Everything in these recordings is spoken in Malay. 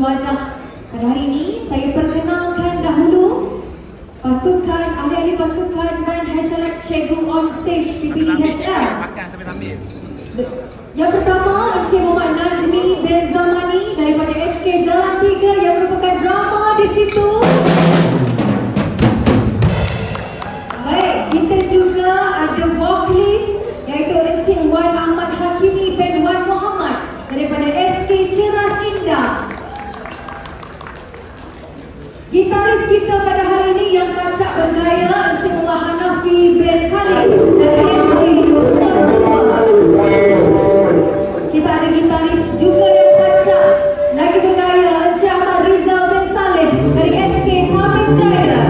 Juadah. Pada hari ini saya perkenalkan dahulu pasukan, ahli-ahli pasukan Man Hashtag Cikgu on stage PPDHL. Yang pertama, Encik Muhammad Najmi bin Zamani daripada SK Jalan 3 yang merupakan drama di situ. Baik, kita juga ada vokalis iaitu Encik Wan Ahmad Hakimi bin Wan Muhammad daripada SK Ceras Indah. Gitaris kita pada hari ini yang kacak bergaya Encik Muhammad Hanafi bin Khalid dari SK Nusa Dua. Kita ada gitaris juga yang kacak lagi bergaya Encik Ahmad Rizal bin Saleh dari SK Taman Jaya.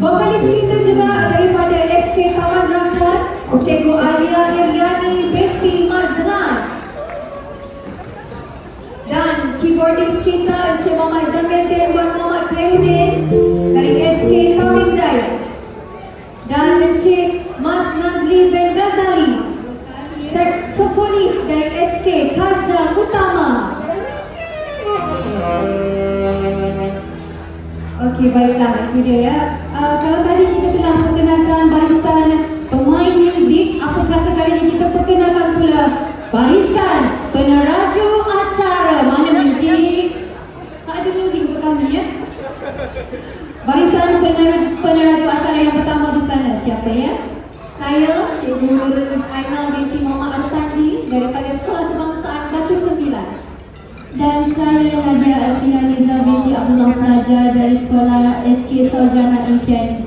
Vokalis kita juga daripada SK Taman Rakan Cikgu Alia Iriani binti Mazlan. Dan keyboardis kita Encik Muhammad Zamiaddin Wan Muhammad Khairuddin dari SK Taman Jaya. Dan Encik Mas Nazli bin Ghazali, saksofonis dari SK Kaja Utama. Okey, baiklah, itu dia ya. Kalau tadi kita telah perkenalkan barisan pemain muzik, apa kata kali ini kita perkenalkan pula barisan peneraju acara. Mana muzik? Tak ada muzik untuk kami ya. Barisan peneraju acara yang pertama di sana, siapa ya? Saya, Cikgu Nurul Aina binti Muhammad Arpandi daripada Sekolah Kebangsaan Batu Sembilan. Dan saya Nadia Alfina Niza binti Abdullah Pelajar dari Sekolah SK Sarjana Impian